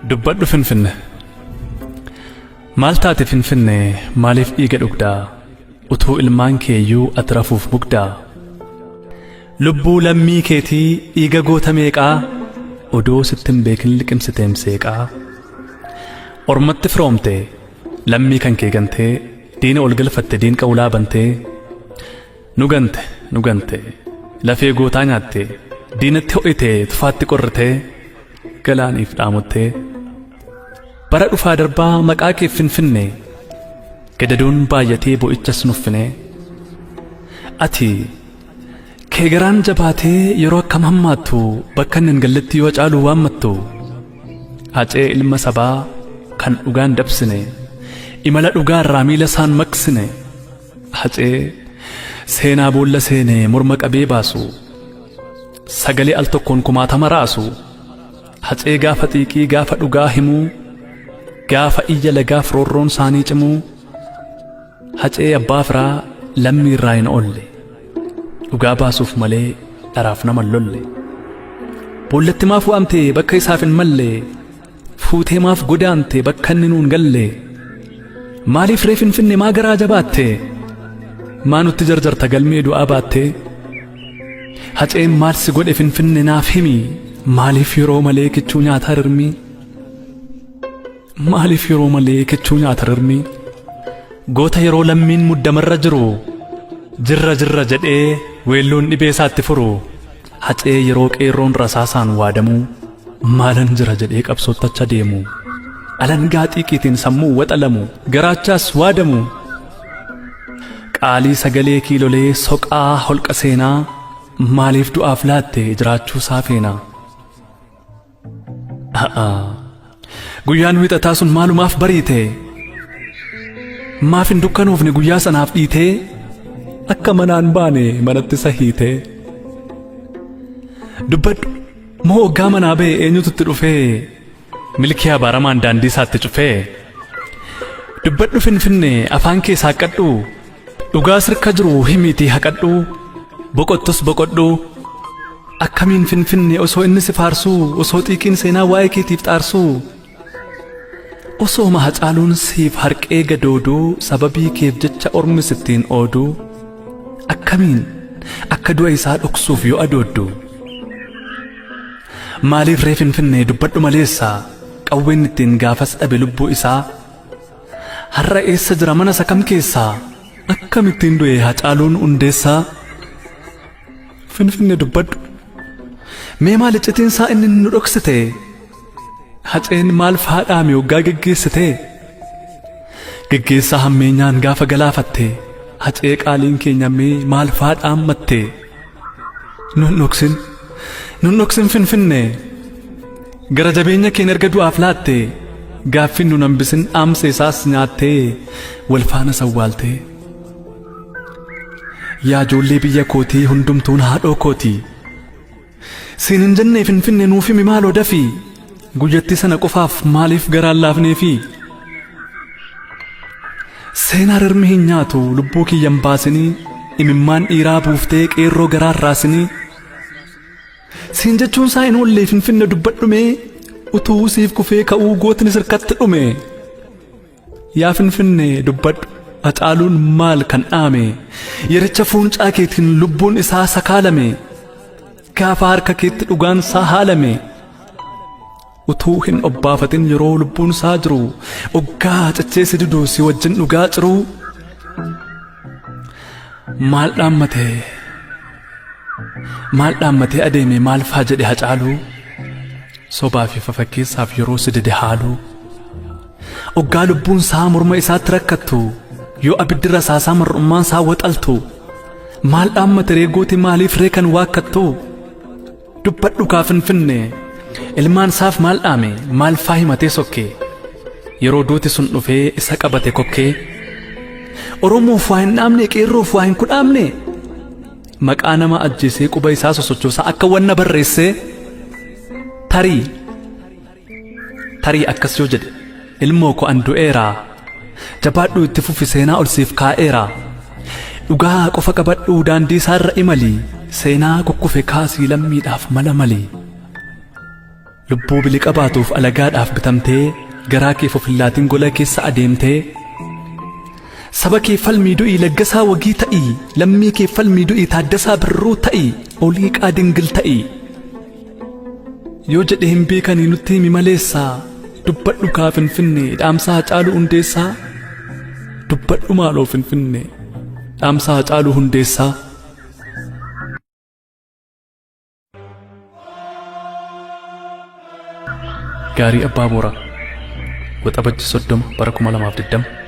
Dubbadhu Finfinne maal taate Finfinne maaliif dhiiga dhugdaa utuu ilmaan keeyyuu ati rafuuf mugdaa lubbuu lammii keetii dhiiga goota meeqaa odoo sittin beekin liqimsiteem seeqaa ormatti firoomte lammii kan kee gantee diina ol galfatte diin qawlaa bantee nu gante lafee gootaa nyaatte diinatti ho'ite tufaatti qorrite galaaniif dhaamottee bara dhufaa darbaa maqaa kee Finfinne gadadoon baay'atee bo'ichas nuffine ati kee garaan jabaatee yeroo akkam hammaattu bakka hin galletti yoo caaluu waammattu hacee ilma sabaa kan dhugaan dabsine imala dhugaa irraa miila isaan maqsine hacee seenaa boolla seene morma qabee baasu sagalee al tokkoon kumaatama raasu hacee gaafa xiiqii gaafa dhugaa himuu gaafa iyya lagaaf roorroon isaanii cimuu hacee abbaa firaa lammii irraa hin oolle dhugaa baasuuf malee dharaaf nama lolle boollatti maaf waamte bakka isaaf hin malle fuutee maaf godaante bakka inni nuun galle maaliif ree Finfinne maa garaa jabaatte maa nutti jarjarta galmee du'aa baatte haceen maal si godhe Finfinne naaf himi maaliif yeroo malee kichuu nyaata rirmi maaliif yeroo malee kichuu nyaata rirmi goota yeroo lammiin muddamarra jiru jirra jedhee weelloon dhibee isaatti furu hacee yeroo qeerroon rasaasaan waadamu maalan jira jedhee qabsoottacha deemu alangaa xiiqiitiin sammuu waxalamu garaachaas waadamu qaalii sagalee kiilolee soqaa holqa seenaa maaliif du'aaf laatte jiraachuu saafeenaa guyyaan wixataa sun maalumaaf bariite maaf hin dukkanuufne guyyaa sanaaf dhiitee akka manaan baane manatti sahiite dubbadhu moo oggaa manaa ba'e eenyututti dhufee milkii abaaramaan daandii isaatti cufee dubbadhu Finfinne afaan kee saaqqadhu dhugaa sirka jiru himiitii haqadhu boqottus boqodhu akkamiin Finfinne osoo inni si faarsuu osoo xiiqiin seenaa waa'ee keetiif xaarsuu osoo Hacaaluun siif harqee gadooduu sababii keef jecha ormi sittiin ooduu akkamiin akka du'a isaa dhoksuuf yoo adooddu maaliif ree Finfinne dubbadhu maleessaa qawween ittiin gaafas dhabe lubbuu isaa har'a eessa jira mana isa kam keessaa akkamittiin du'e Hacaaluun hundeessaa Finfinne dubbadhu mee maal icciitiinsaa inni nu dhoksite haceen maal faadhaame waggaa geggeessite geggeessaa hammeenyaan gaafa galaafatte hacee qaaliin keenya mee maal faadhaammatte nun dhoksin Finfinne gara jabeenya keen erga du'aaf laatte gaaffin nun hambisin dhaamsa isaas nyaattee wal faana sawwaalte yaa ijoollee biyya kootii hundumtuun haadhoo kootii siin hin jenne Finfinne nuuf himi maaloo dafii guyyatti sana qofaaf maaliif garaan laafneefi seenaa rirmi hin nyaatu lubbuu kiyyan baasinii imimmaan dhiiraa buuftee qeerroo garaan raasinii siin jechuun isaa hin oolle Finfinne dubbadhumee utuu siif kufee ka'uu gootni sirkatti dhume yaa Finfinne dubbadhu Hacaaluun maal kan dhaame yericha fuuncaa keetiin lubbuun isaa sakaalame gaafa harka keetti dhugaan isaa haalame utuu hin obbaafatin yeroo lubbuun isaa jiru oggaa cachee si diduu si wajjin dhugaa ciru maal dhaammatee adeeme maal faa jedhe Hacaaluu sobaa fi fafakkeessaaf yeroo si dide haaluu oggaa lubbuun isaa morma isaatti rakkattu yoo abiddi rasaasaa mar'ummaan isaa waxaltu maal dhaammate reegooti maaliif ree kan waakkattu dubbadhu kaa Finfinne ilmaan isaaf maal dhaame maal faa himatee sokkee yeroo duuti sun dhufee isa qabate kokkee Oromoof waa hin dhaamne qeerroof waa hin kudhaamne maqaa nama ajjeesee quba isaa sosochoosaa akka wanna barreessee tarii akkas yoo jedhe ilmoo ko an du'eeraa jabaadhu itti fufi seenaa ol siif kaa'eera dhugaa qofa qabadhu daandii isaarra imali seenaa kukkufe kaasii lammiidhaaf mala mali lubbuu biliqa baatuuf alagaadhaaf bitamtee garaa kee fofillaatiin gola keessa adeemtee saba kee falmii du'ii laggasaa wagii ta'ii lammii kee falmii du'ii taaddasaa birruu ta'ii olii qaadingil ta'ii yoo jedhe hin beekanii nutti himi maleessaa dubbadhu kaa Finfinnee dhaamsaa Haacaaluu Hundeessaa dubbadhu maaloo Finfinnee dhaamsaa Haacaaluu Hundeessaa. Gaarii Abbaa Booraa Waxabajji 30 bara 2020